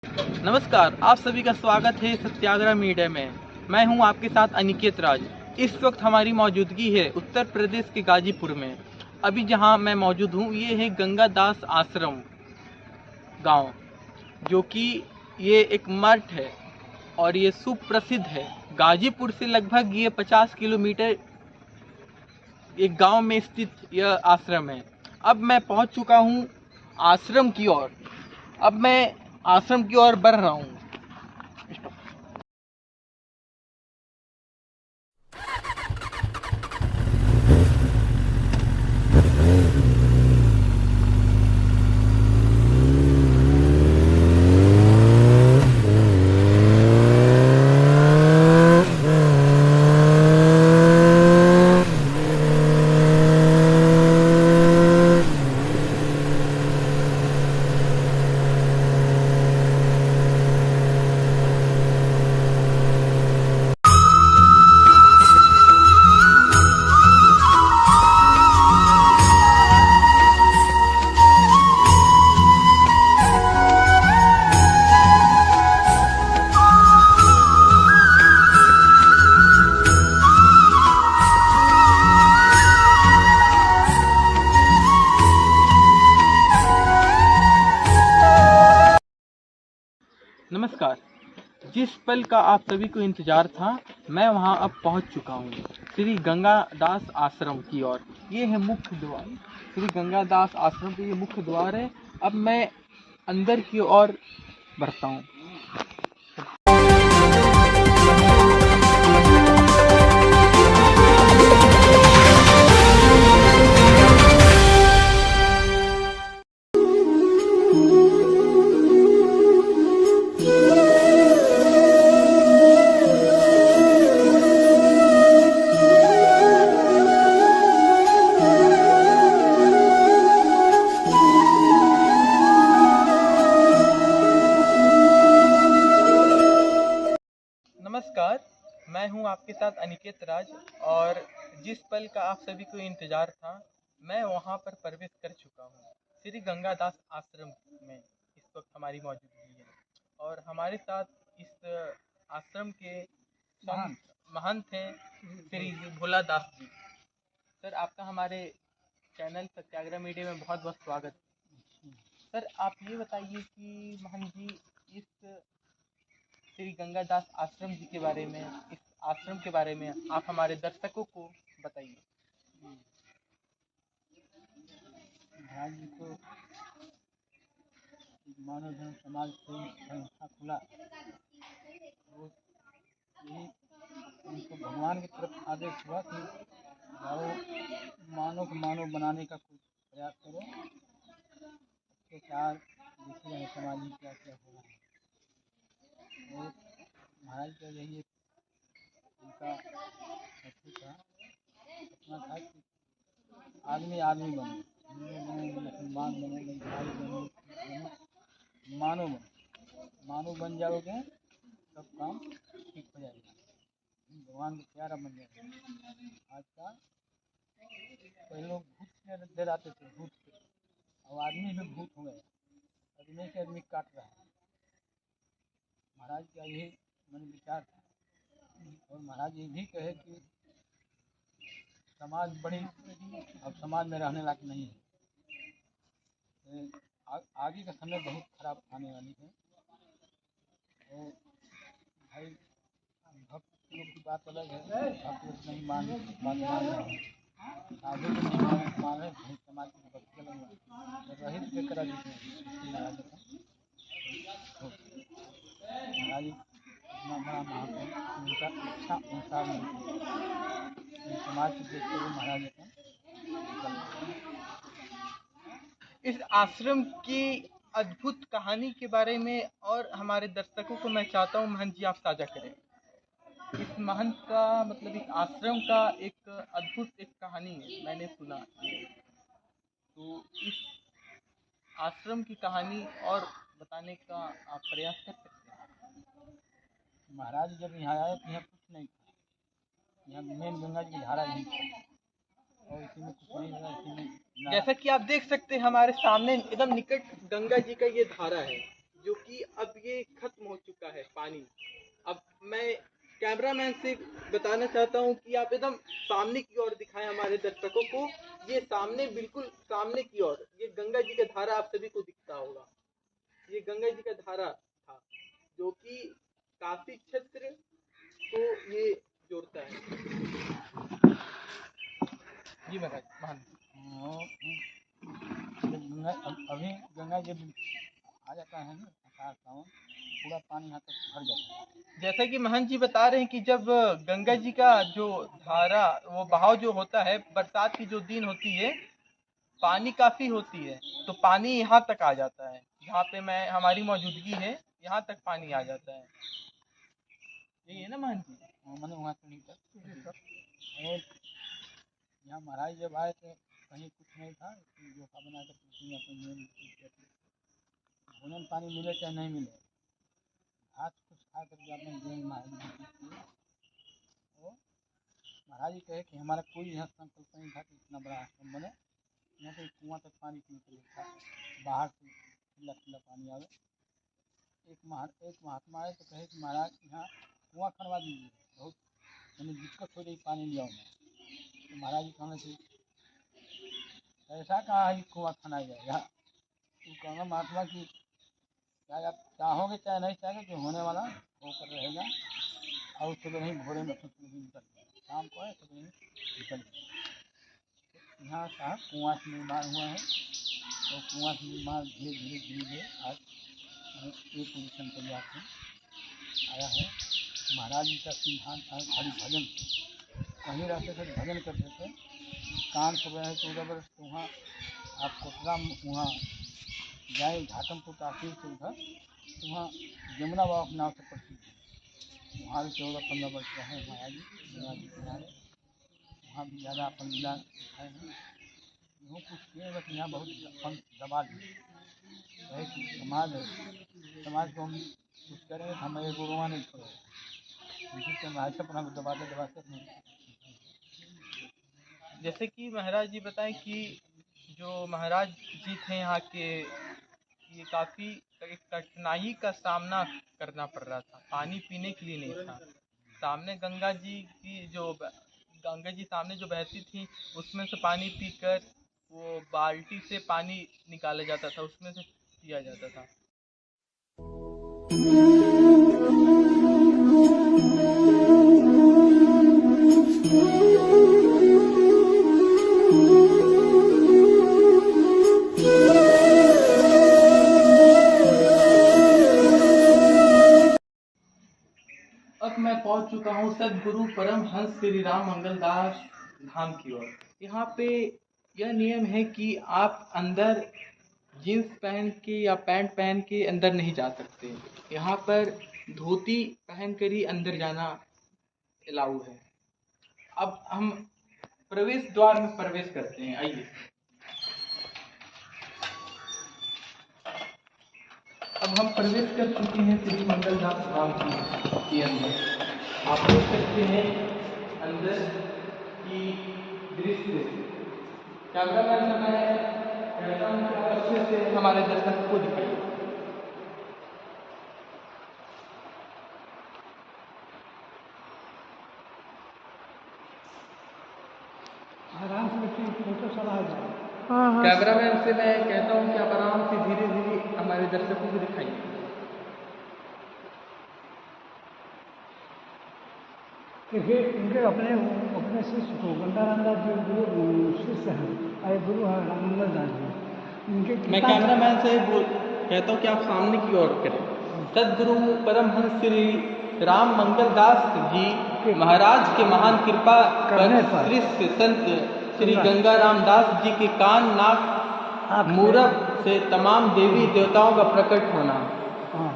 नमस्कार, आप सभी का स्वागत है सत्याग्रह मीडिया में। मैं हूं आपके साथ अनिकेत राज। इस वक्त हमारी मौजूदगी है उत्तर प्रदेश के गाजीपुर में। अभी जहां मैं मौजूद हूं ये है गंगा दास आश्रम गांव, जो कि ये एक मठ है और ये सुप्रसिद्ध है। गाजीपुर से लगभग ये 50 किलोमीटर एक गांव में स्थित यह आश्रम है। अब मैं पहुंच चुका हूं आश्रम की ओर। अब मैं आश्रम की ओर बढ़ रहा हूं। नमस्कार। जिस पल का आप सभी को इंतजार था, मैं वहां अब पहुंच चुका हूं श्री गंगादास आश्रम की ओर। ये है मुख्य द्वार। श्री गंगादास आश्रम का ये मुख्य द्वार है। अब मैं अंदर की ओर बढ़ता हूं। नमस्कार, मैं हूं आपके साथ अनिकेत राज, और जिस पल का आप सभी को इंतजार था, मैं वहां पर प्रवेश कर चुका हूं श्री गंगादास आश्रम में। इस वक्त हमारी मौजूदगी है और हमारे साथ इस आश्रम के महंत हैं श्री भोला दास जी। सर, आपका हमारे चैनल सत्याग्रह मीडिया में बहुत बहुत स्वागत। सर, आप ये बताइए कि महंत जी, इस श्री गंगादास आश्रम जी के बारे में, इस आश्रम के बारे में आप हमारे दर्शकों को बताइए। महाराज जी को मानव धर्म समाज से संस्था खुला, वो यही उनको भगवान की तरफ आदेश हुआ कि जाओ मानव को मानव बनाने का कुछ प्रयास करो, अत्याचार देख रहे हैं समाज में क्या क्या हो रहा है। और महाराज का यही एक उनका हेतु था, अपना था कि आदमी आदमी बने, हिंदू बने, मुसलमान बने, ईसाई बने, मानव बने। मानव बन जाओगे सब काम ठीक हो जाएगा, भगवान को प्यारा बन जाएगा। आज का पहले लोग भूत से डराते थे, भूत से, अब आदमी भी भूत हो गया, आदमी से आदमी काट रहा है। महाराज का यही मन विचार था। और महाराज ये भी कहे कि समाज बड़ी अब समाज में रहने लायक नहीं है, आगे का समय बहुत खराब आने वाली है। और भाई भक्त लोग की बात अलग है, भक्त लोग नहीं मान बात मान रहे हैं, साधु भी नहीं मान रहे, भाई समाज की भक्ति अलग रहित के करा महाराज इतना बड़ा महापुरुष, उनका इच्छा अनुसार समाज को देखते हुए महाराज इस आश्रम की अद्भुत कहानी के बारे में और हमारे दर्शकों को मैं चाहता हूँ महंत जी आप साझा करें। इस महंत का मतलब इस आश्रम का एक अद्भुत एक कहानी है, मैंने सुना। तो इस आश्रम की कहानी और बताने का आप प्रयास कर सकते हैं। महाराज जब यहाँ आए तो यहाँ कुछ नहीं था, यहाँ मेन गंगा जी की धारा यही थी और इसी में कुछ नहीं लगा। इसी में जैसा कि आप देख सकते हैं हमारे सामने एकदम निकट गंगा जी का ये धारा है, जो कि अब ये खत्म हो चुका है पानी। अब मैं कैमरामैन से बताना चाहता हूँ कि आप एकदम सामने की ओर दिखाएं हमारे दर्शकों को। ये सामने, बिल्कुल सामने की ओर, ये गंगा जी का धारा आप सभी को दिखता होगा। ये गंगा जी का धारा था जो कि काफी क्षेत्र को ये जोड़ता है। जी महाराज। गंगा अभी गंगा जब आ जाता है ना आषाढ़ सावन, पूरा पानी यहाँ तक भर जाता है। जैसा कि महंत जी बता रहे हैं कि जब गंगा जी का जो धारा, वो बहाव जो होता है, बरसात की जो दिन होती है, पानी काफी होती है, तो पानी यहाँ तक आ जाता है। जहाँ पे हमारी मौजूदगी है, यहाँ तक पानी आ जाता है। यही है ना महंत जी? मैंने वहाँ से नहीं तक। और यहाँ महाराज जब आए तो कहीं कुछ नहीं था, जोखा बना कर भोजन पानी मिले चाहे नहीं मिले, घास कुछ खा करके अपने जीवन महाराज जी तो महाराज जी कहे कि हमारा कोई यहाँ संकल्प नहीं था कि इतना बड़ा आश्रम बने, यहाँ पे कुआं तक पानी पीने के लिए था, बाहर से खुला खुला पानी आवे। एक महात्मा आए तो कहे कि महाराज यहाँ कुआं खनवा दीजिए, बहुत मैंने दिक्कत हो रही पानी ले आओ। तो महाराज जी कहने से ऐसा कहा है कि कुआं खना जाएगा। तो कहना महात्मा की चाहे आप चाहोगे चाहे नहीं चाहोगे, जो होने वाला होकर रहेगा। और सुबह नहीं भोरे में निकल गया, शाम को है सुबह नहीं निकल गया। यहाँ का कुआं से निर्माण हुआ है, और कुआं से निर्माण धीरे धीरे धीरे धीरे आज एक पोजिशन पर जाके आया है। महाराज जी का सिद्धांत था खाली भजन, कहीं रहते थे भजन करते थे। कान सुबह है 14 वर्ष, तो वहाँ आप कोटरा वहाँ जाए घाटमपुर तहसील से उधर, तो वहाँ यमुना बाबा के नाम से प्रसिद्ध है। वहाँ भी 14-15 वर्ष रहे महाराज जी गंगा जी किनारे। वहाँ भी ज़्यादा अपन लीला दिखाए हैं। यूँ कुछ किए बस यहाँ बहुत अपन दबा दिए, वही समाज है, समाज को हम कुछ करेंगे तो हमें गुरुआ नहीं छोड़ेगा, इसी से महाराज अपना को दबाते दबाते अपने। जैसे कि महाराज जी बताएं कि जो महाराज जी थे यहाँ के, ये काफ़ी एक कठिनाई का सामना करना पड़ रहा था। पानी पीने के लिए नहीं था। सामने गंगा जी की जो गंगा जी सामने जो बहती थी, उसमें से पानी पीकर वो बाल्टी से पानी निकाला जाता था, उसमें से पिया जाता था। अब मैं पहुंच चुका हूं सदगुरु परमहंस श्री राम मंगलदास धाम की ओर। यहाँ पे यह नियम है कि आप अंदर जीन्स पहन के या पैंट पहन के अंदर नहीं जा सकते। यहाँ पर धोती पहन कर ही अंदर जाना अलाउ है। अब हम प्रवेश द्वार में प्रवेश करते हैं, आइए। अब हम प्रवेश कर चुके हैं श्री मंगलदास धाम के अंदर। आप देख सकते हैं अंदर की दृश्य। कैमरामैन से मैं कहता हूँ कि अच्छे से हमारे दर्शक को दिखाइए। आराम से देखिए, फोटो सब आ जाए। कैमरामैन से मैं कहता हूँ कि आप आराम से धीरे धीरे हमारे दर्शकों को दिखाइए। देखिए इनके अपने शिष्य को गंगाराम दास जी गुरु शिष्य हैं, आए गुरु हैं राममंगल दास जी। इनके मैं कैमरामैन से कहता हूँ कि आप सामने की ओर करें। सदगुरु परमहंस श्री राम मंगल दास जी महाराज के महान कृपा पर शिष्य संत श्री गंगाराम दास जी के कान नाक मूरत से तमाम देवी देवताओं का प्रकट होना। हाँ,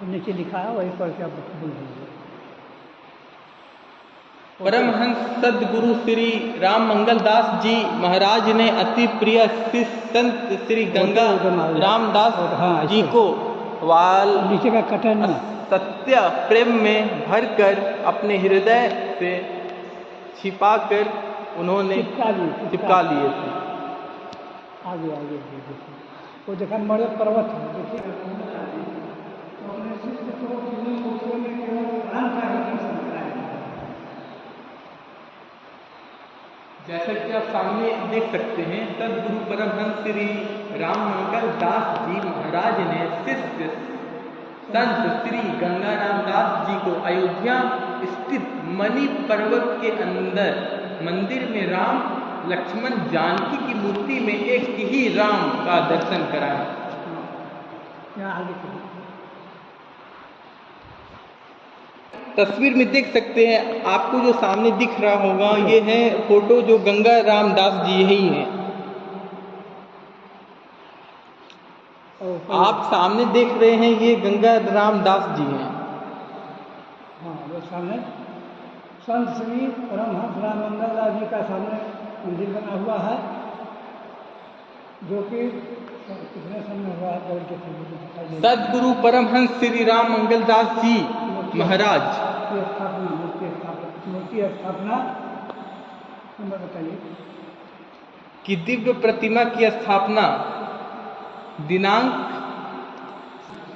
नीचे लिखा है, वही पढ़ के आप बोल दीजिए। परमहंस सदगुरु श्री राम मंगल दास जी महाराज ने अति प्रिय शिष्य संत श्री गंगा रामदास जी को वाल नीचे का कटन सत्य प्रेम में भरकर अपने हृदय से छिपाकर उन्होंने चिपका लिए थे। आगे आगे वो देखा मर्द पर्वत है, देखिए जैसा कि आप सामने देख सकते हैं, सदगुरु परमहंस श्री राम मंगल दास जी महाराज ने शिष्य संत श्री गंगाराम दास जी को अयोध्या स्थित मणि पर्वत के अंदर मंदिर में राम लक्ष्मण जानकी की मूर्ति में एक ही राम का दर्शन कराया। तस्वीर में देख सकते हैं, आपको जो सामने दिख रहा होगा, ये है फोटो जो गंगा राम दास जी ही हैं। आप सामने देख रहे हैं, ये गंगा राम दास जी हैं। हाँ, वो सामने संत श्री परमहंस राम मंगल दास जी का सामने मंदिर बना हुआ है, जो कि कितने समय हुआ है दौड़ के दिखाई दे। सदगुरु परमहंस श्री राम मंगल दास जी महाराज मूर्ति स्थापना नंबर बताइए की दिव्य प्रतिमा की स्थापना दिनांक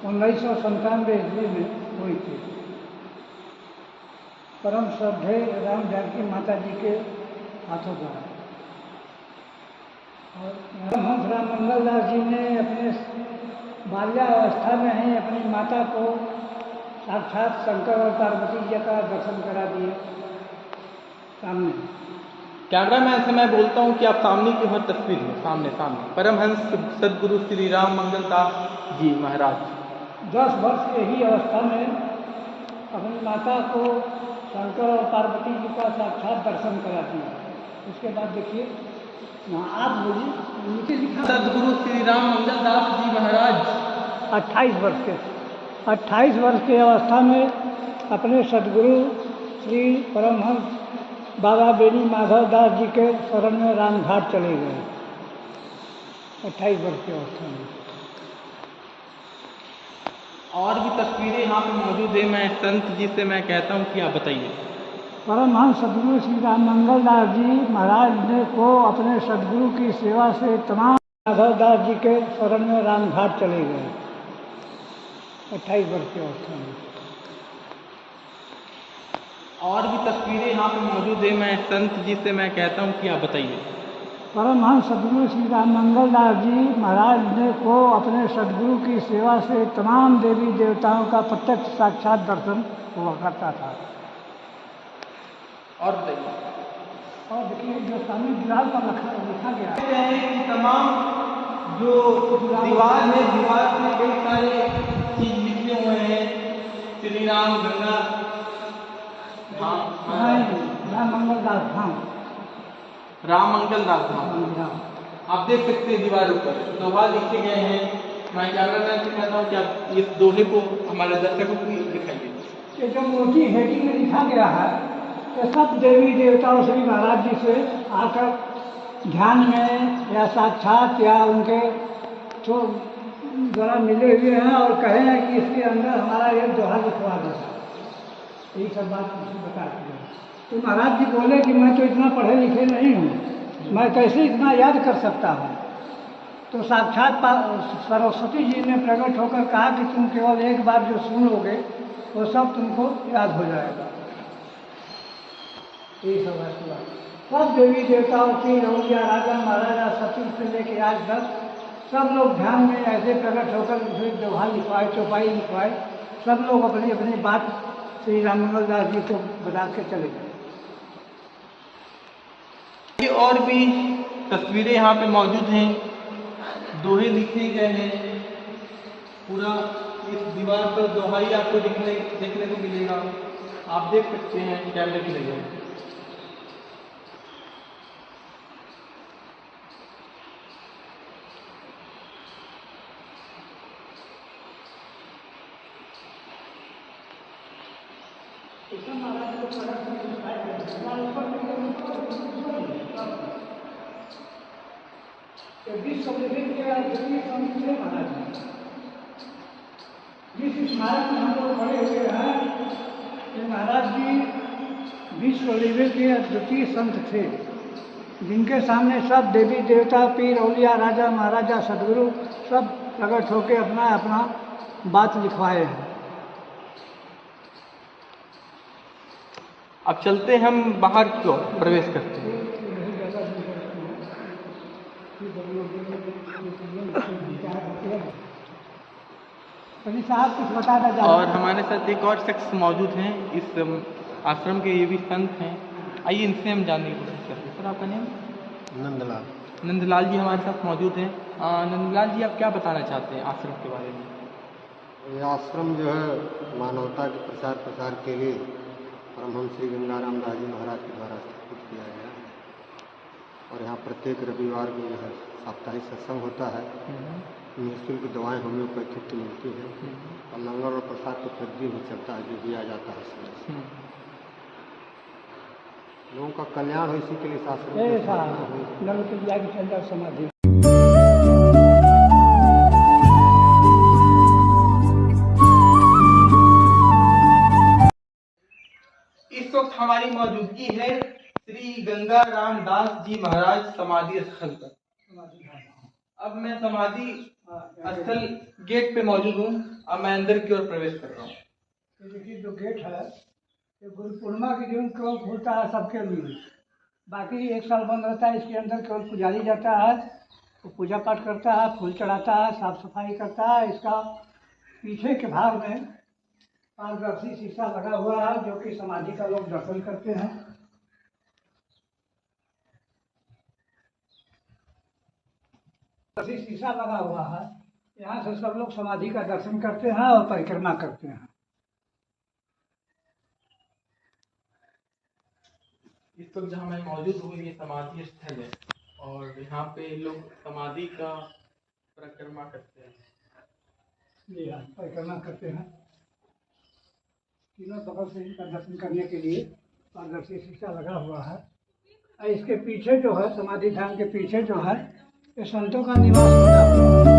1997 ईस्वी में हुई थी। परम श्रद्धेय राम जानकी माता जी के हाथों द्वारा। और परमहंस राम मंगल दास जी ने अपने बाल्यावस्था में ही अपनी माता को साक्षात शंकर और पार्वती जी का दर्शन करा दिए सामने। कैमरामैन से मैं बोलता हूँ कि आप सामने की हर तस्वीर में सामने परमहंस सदगुरु श्री राम मंगल दास जी महाराज 10 वर्ष के ही अवस्था में अपनी माता को शंकर और पार्वती जी का साक्षात दर्शन करा दिया। उसके बाद देखिए, आप बोलिए, नीचे लिखा सदगुरु श्री राम मंगल दास जी महाराज 28 वर्ष के अवस्था में अपने सदगुरु श्री परमहंस बाबा बेनी माधव दास जी के शरण में रामघाट चले गए। 28 वर्ष की अवस्था में। और भी तस्वीरें यहाँ पे मौजूद है। मैं संत जी से मैं कहता हूँ कि आप बताइए। परमहंस सदगुरु श्री राम मंगल दास जी महाराज ने को अपने सदगुरु की सेवा से तमाम माधव दास जी के शरण में रामघाट चले गए। 28 वर्ष की अवस्था में। और भी तस्वीरें यहाँ पे मौजूद है। मैं संत जी से मैं कहता हूँ कि आप बताइए। परमहंस सदगुरु श्री राम मंगल दास जी महाराज ने को अपने सदगुरु की सेवा से तमाम देवी देवताओं का प्रत्यक्ष साक्षात दर्शन हुआ करता था। और बताइए। और देखिए, जो सामने दीवार पर लिखा गया है कि तमाम जो दीवार है, दीवार में कई सारे चीज लिखे हुए हैं। श्री राम गंगा राम मंगल दास धाम, राम मंगल दास धाम आप देख सकते हैं दीवारों पर दोहा लिखे गए हैं। मैं कैमरामैन से कहता हूँ कि आप इस दोहे को हमारे दर्शकों को दिखाइए। ये जो मोटी हेडिंग में लिखा गया है, ये सब देवी देवताओं श्री महाराज जी से आकर ध्यान में या साक्षात या उनके द्वारा मिले हुए हैं और कहे हैं कि इसके अंदर हमारा ये दोहा लिखवा दो। यही सब बात बता दी। तो महाराज जी बोले कि मैं तो इतना पढ़े लिखे नहीं हूँ, मैं कैसे इतना याद कर सकता हूँ। तो साक्षात सरस्वती जी ने प्रकट होकर कहा कि तुम केवल एक बार जो सुन लोगे वो सब तुमको याद हो जाएगा। यही सब है। सब देवी देवताओं की रौलिया राजा महाराजा सचिव से लेके आज तक सब लोग ध्यान में ऐसे प्रकट होकर दोहा लिखवाए, चौपाई लिखवाए, सब लोग अपनी अपनी बात श्री राम मंगल दास जी को बता के चले गए। और भी तस्वीरें यहाँ पे मौजूद हैं, दोहे लिखे गए हैं। पूरा इस दीवार पर दोहा ही आपको देखने को मिलेगा। आप देख सकते हैं कैमरे की नजर। जिस स्मारक में हम लोग खड़े हुए हैं, ये महाराज जी विश्व लेवल के अद्वितीय संत थे, जिनके सामने सब देवी देवता, पीर, औलिया, राजा महाराजा, सदगुरु सब प्रकट होकर अपना अपना बात लिखवाए हैं। अब चलते हम बाहर की ओर प्रवेश करते हैं। पंडित साहब कुछ बता दें। और हमारे साथ एक और शख्स मौजूद हैं इस आश्रम के, ये भी संत हैं। आइए इनसे हम जानने की कोशिश करते हैं। सर आपका नाम? नंदलाल। नंदलाल जी हमारे साथ मौजूद हैं। नंदलाल जी आप क्या बताना चाहते हैं आश्रम के बारे में? ये आश्रम जो है मानवता के प्रसार के लिए परमहंस श्री गंगाराम दास जी महाराज के द्वारा स्थापित किया गया है। और यहाँ प्रत्येक रविवार को जो है साप्ताहिक सत्संग होता है। निःशुल्क दवाएं होम्योपैथिक की मिलती है और लंगर और प्रसाद तो प्रतिदिन ही चलता है, जो दिया जाता है समय से। लोगों का कल्याण हो, इसी के लिए शास्त्र समाधि। इस वक्त हमारी मौजूदगी है श्री गंगा राम दास जी महाराज समाधि स्थल पर। अब मैं समाधि स्थल गेट पे मौजूद हूँ। अब मैं अंदर की ओर प्रवेश कर रहा हूँ। देखिए जो गेट है ये गुरु पूर्णिमा के दिन केवल खुलता है सबके लिए, बाकी एक साल बंद रहता है। इसके अंदर केवल पुजारी जाता है, वो पूजा पाठ करता है, फूल चढ़ाता है, साफ सफाई करता है। इसका पीछे के भाग में पारदर्शी शीशा लगा हुआ है, जो कि समाधि का लोग दर्शन करते हैं। पारदर्शी शीशा लगा हुआ है, यहाँ से सब लोग समाधि का दर्शन करते हैं और परिक्रमा करते हैं। इस वक्त जहाँ मैं मौजूद हूँ ये समाधि स्थल है और यहाँ पे लोग समाधि का परिक्रमा करते हैं। जी हाँ, परिक्रमा करते हैं। तीनों बगल से इनका दर्शन करने के लिए पारदर्शी शीशा लगा हुआ है। और इसके पीछे जो है समाधि धाम के पीछे जो है ये संतों का निवास बना हुआ है।